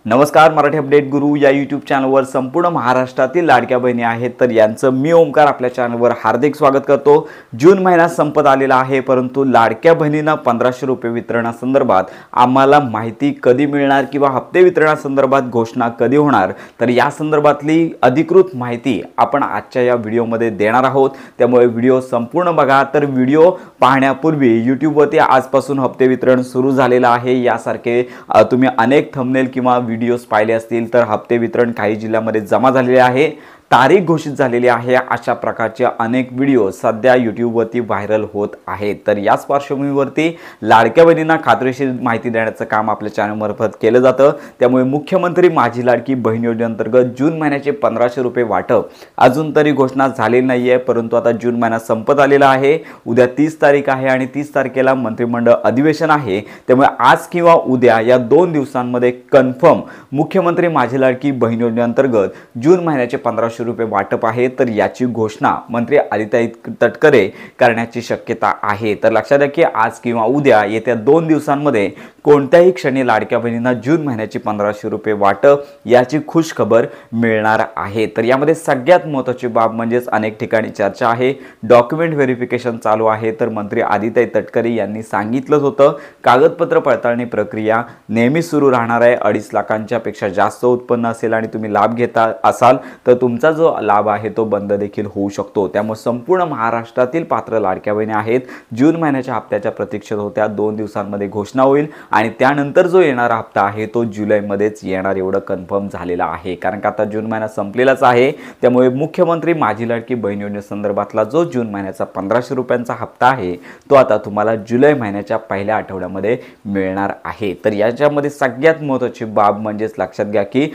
नमस्कार, मराठी अपडेट गुरु या यूट्यूब चॅनलवर संपूर्ण महाराष्ट्रातील लाडक्या बहिणी आहेत तर यांचं मी ओमकार आपल्या चॅनलवर हार्दिक स्वागत करतो। जून महिना संपत आलेला आहे, परंतु लाडक्या बहिणींना 1500 रुपये वितरणासंदर्भात आम्हाला माहिती कधी मिळणार किंवा हप्ते वितरणासंदर्भात घोषणा कधी होणार, तर या संदर्भातली अधिकृत माहिती आपण आजच्या या व्हिडिओमध्ये देणार आहोत। त्यामुळे व्हिडिओ संपूर्ण बघा। तर व्हिडिओ पाहण्यापूर्वी यूट्यूबवरती आजपासून हप्ते वितरण सुरू झालेलं आहे। यासारखे तुम्ही अनेक थंबनेल किंवा व्हिडिओज पाहिले असतील तर हप्ते वितरण काही जिल्ह्यामध्ये जमा झालेले आहे, तारीख घोषित झालेली आहे। अशा प्रकारचे अनेक व्हिडिओ सध्या यूट्यूबवरती व्हायरल होत आहेत। तर याच पार्श्वभूमीवरती लाडक्या बहिणींना खात्रीशीर माहिती देण्याचं काम आपल्या चॅनलमार्फत केलं जातं। त्यामुळे मुख्यमंत्री माझी लाडकी बहीण योजनेअंतर्गत जून महिन्याचे 1500 रुपये वाटप अजून तरी घोषणा झालेली नाहीये, परंतु आता जून महिना संपत आलेला आहे। उद्या 30 तारीख आहे आणि 30 तारखेला मंत्रिमंडळ अधिवेशन आहे। त्यामुळे आज किंवा उद्या या 2 दिवसांमध्ये कन्फर्म मुख्यमंत्री माझी लाडकी बहीण योजनेअंतर्गत जून महिन्याचे 1500 रुपये वाटप आहे, तर याची घोषणा मंत्री आदिताई तटकरे करण्याची शक्यता आहे। तर लक्षात घ्या की आज किंवा उद्या येत्या 2 दिवसांमध्ये कोणत्याही क्षणी लाडक्या बहिणींना जून महिन्याची 1500 रुपये वाटप याची खुश खबर मिळणार आहे। तर यामध्ये सगळ्यात महत्त्वाची बाब म्हणजेच अनेक ठिकाणी चर्चा आहे, डॉक्युमेंट व्हेरिफिकेशन चालू आहे। तर मंत्री आदिताई तटकरे यांनी सांगितलं होतं कागदपत्र पडताळणी प्रक्रिया नेहमी सुरू राहणार आहे। 2.5 लाखांच्या पेक्षा जास्त उत्पन्न असेल आणि तुम्ही लाभ घेता असाल तर तुमचा जो लाभ आहे तो बंद देखील होऊ शकतो। त्यामुळे संपूर्ण महाराष्ट्रातील पात्र लाडक्या बहिणी आहेत जून महिन्याच्या हप्त्याच्या प्रतीक्षेत होत्या। 2 दिवसांमध्ये घोषणा होईल आणि त्यानंतर जो येणारा हप्ता आहे तो जुलैमध्येच येणार एवढं कन्फर्म झालेलं आहे। कारण का आता जून महिना संपलेलाच आहे। त्यामुळे मुख्यमंत्री माझी लाडकी बहीण योजनेसंदर्भातला जो जून महिन्याचा 1500 रुपयांचा हप्ता आहे तो आता तुम्हाला जुलै महिन्याच्या पहिल्या आठवड्यामध्ये मिळणार आहे। तर याच्यामध्ये सगळ्यात महत्त्वाची बाब म्हणजेच लक्षात घ्या की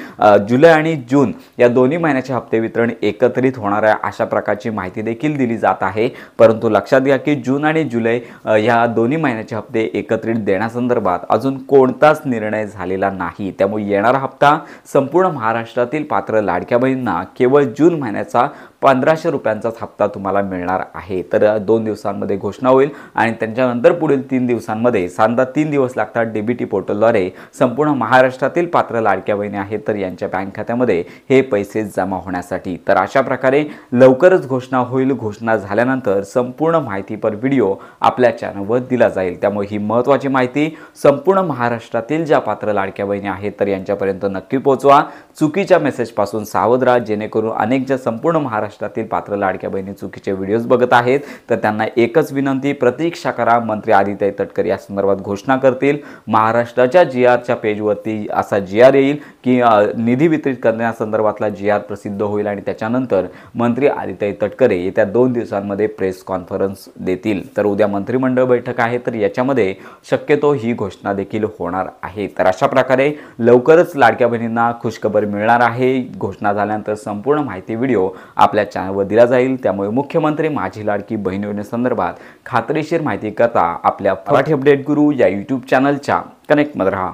जुलै आणि जून या दोन्ही महिन्याचे हप्ते वितरण एकत्रित होणार आहे अशा प्रकारची माहिती देखील दिली जात आहे। परंतु लक्षात घ्या की जून आणि जुलै या दोन्ही महिन्याचे हप्ते एकत्रित देण्यासंदर्भात अजून कोणताच निर्णय झालेला नाही। त्यामुळे येणारा हप्ता संपूर्ण महाराष्ट्रातील पात्र लाडक्या बहिणींना केवळ जून महिन्याचा 1500 रुपयांचाच हप्ता तुम्हाला मिळणार आहे। तर 2 दिवसांमध्ये घोषणा होईल आणि त्याच्यानंतर पुढील 3 दिवसांमध्ये साधारण 3 दिवस लागतात डीबीटी पोर्टलद्वारे संपूर्ण महाराष्ट्रातील पात्र लाडक्या बहिणी आहेत तर यांच्या बँक खात्यामध्ये हे पैसे जमा होण्यासाठी। तर अशा प्रकारे लवकरच घोषणा होईल। घोषणा झाल्यानंतर संपूर्ण माहितीपर व्हिडिओ आपल्या चॅनलवर दिला जाईल। त्यामुळे ही महत्त्वाची माहिती संपूर्ण महाराष्ट्रातील ज्या पात्र लाडक्या बहिणी आहेत तर यांच्यापर्यंत नक्की पोहोचवा। चुकीच्या मेसेजपासून सावध राहा, जेणेकरून अनेक ज्या संपूर्ण महाराष्ट्रातील पात्र लाडक्या बहिणी चुकीचे व्हिडिओज बघत आहेत तर त्यांना एकच विनंती, प्रतीक्षा करा। मंत्री आदिताई तटकरे या संदर्भात घोषणा करतील। महाराष्ट्राच्या जीआरच्या पेजवरती असा जीआर येईल की निधी वितरित करण्यासंदर्भातला जीआर प्रसिद्ध होईल आणि त्याच्यानंतर मंत्री आदिताई तटकरे येत्या 2 दिवसांमध्ये प्रेस कॉन्फरन्स देतील। तर उद्या मंत्रिमंडळ बैठक आहे तर याच्यामध्ये शक्यतो ही घोषणा देखील होणार आहे। तर अशा प्रकारे लवकरच लाडक्या बहिणींना खुशखबर मिळणार आहे। घोषणा झाल्यानंतर संपूर्ण माहिती व्हिडिओ आपल्या चॅनलवर दिला जाईल। त्यामुळे मुख्यमंत्री माझी लाडकी बहीण योजनेसंदर्भात खात्रीशीर माहिती करता आपल्या मराठी अपडेट गुरु या यूट्यूब चॅनलच्या कनेक्टमध्ये राहा।